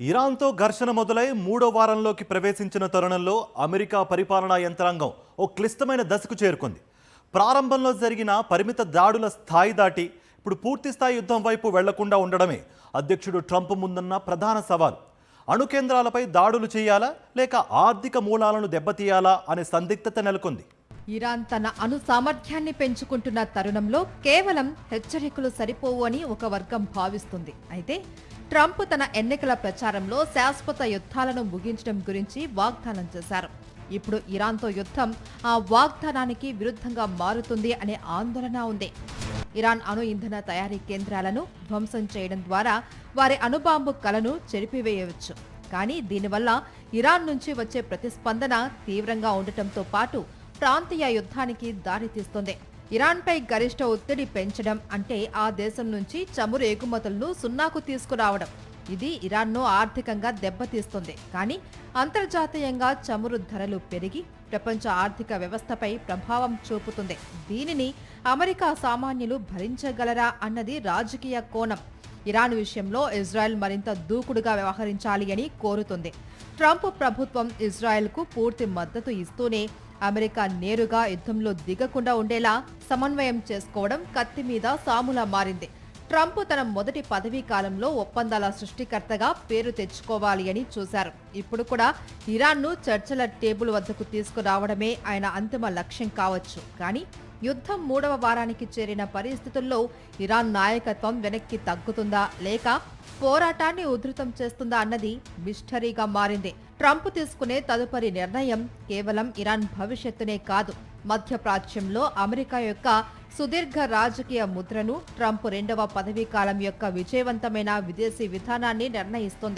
ఇరాన్తో ఘర్షణ మొదలై మూడో వారంలోకి ప్రవేశించిన తరుణంలో అమెరికా పరిపాలనా యంత్రాంగం ఓ క్లిష్టమైన దశకు చేరుకుంది. ప్రారంభంలో జరిగిన పరిమిత దాడుల స్థాయి దాటి ఇప్పుడు పూర్తిస్థాయి యుద్ధం వైపు వెళ్లకుండా ఉండడమే అధ్యక్షుడు ట్రంప్ ముందున్న ప్రధాన సవాల్. అణు కేంద్రాలపై దాడులు చేయాలా లేక ఆర్థిక మూలాలను దెబ్బతీయాలా అనే సందిగ్ధత నెలకొంది. ఇరాన్ తన అణు సామర్థ్యాన్ని పెంచుకుంటున్న తరుణంలో కేవలం హెచ్చరికలు సరిపోవు అని ఒక వర్గం భావిస్తుంది. అయితే ట్రంప్ తన ఎన్నికల ప్రచారంలో శాశ్వత యుద్ధాలను ముగించడం గురించి వాగ్దానం చేశారు. ఇప్పుడు ఇరాన్తో యుద్ధం ఆ వాగ్దానానికి విరుద్ధంగా మారుతుంది అనే ఆందోళన ఉంది. ఇరాన్ అణు ఇంధన తయారీ కేంద్రాలను ధ్వంసం చేయడం ద్వారా వారి అణుబాంబు కలను చెరిపివేయవచ్చు. కానీ దీనివల్ల ఇరాన్ నుంచి వచ్చే ప్రతిస్పందన తీవ్రంగా ఉండటంతో పాటు ప్రాంతీయ యుద్ధానికి దారితీస్తుంది. ఇరాన్పై గరిష్ట ఒత్తిడి పెంచడం అంటే ఆ దేశం నుంచి చమురు ఎగుమతులను సున్నాకు తీసుకురావడం. ఇది ఇరాన్ను ఆర్థికంగా దెబ్బతీస్తుంది. కానీ అంతర్జాతీయంగా చమురు ధరలు పెరిగి ప్రపంచ ఆర్థిక వ్యవస్థపై ప్రభావం చూపుతుంది. దీనిని అమెరికా సామాన్యులు భరించగలరా అన్నది రాజకీయ కోణం. ఇరాన్ విషయంలో ఇజ్రాయెల్ మరింత దూకుడుగా వ్యవహరించాలి అని కోరుతుంది. ట్రంప్ ప్రభుత్వం ఇజ్రాయెల్కు పూర్తి మద్దతు ఇస్తూనే అమెరికా నేరుగా యుద్ధంలో దిగకుండా ఉండేలా సమన్వయం చేసుకోవడం కత్తి మీద సాములా మారింది. ట్రంప్ తన మొదటి పదవీ కాలంలో ఒప్పందాల సృష్టికర్తగా పేరు తెచ్చుకోవాలి అని చూశారు. ఇప్పుడు కూడా ఇరాన్ను చర్చల టేబుల్ వద్దకు తీసుకురావడమే ఆయన అంతిమ లక్ష్యం కావచ్చు. కానీ యుద్ధం మూడవ వారానికి చేరిన పరిస్థితుల్లో ఇరాన్ నాయకత్వం వెనక్కి తగ్గుతుందా లేక పోరాటాన్ని ఉధృతం చేస్తుందా అన్నది మిస్టరీగా మారింది. ట్రంప్ తీసుకునే తదుపరి నిర్ణయం కేవలం ఇరాన్ భవిష్యత్తునే కాదు, మధ్యప్రాచ్యంలో అమెరికా యొక్క సుదీర్ఘ రాజకీయ ముద్రను, ట్రంప్ రెండవ పదవీ కాలం యొక్క విజయవంతమైన విదేశీ విధానాన్ని నిర్ణయిస్తుంది.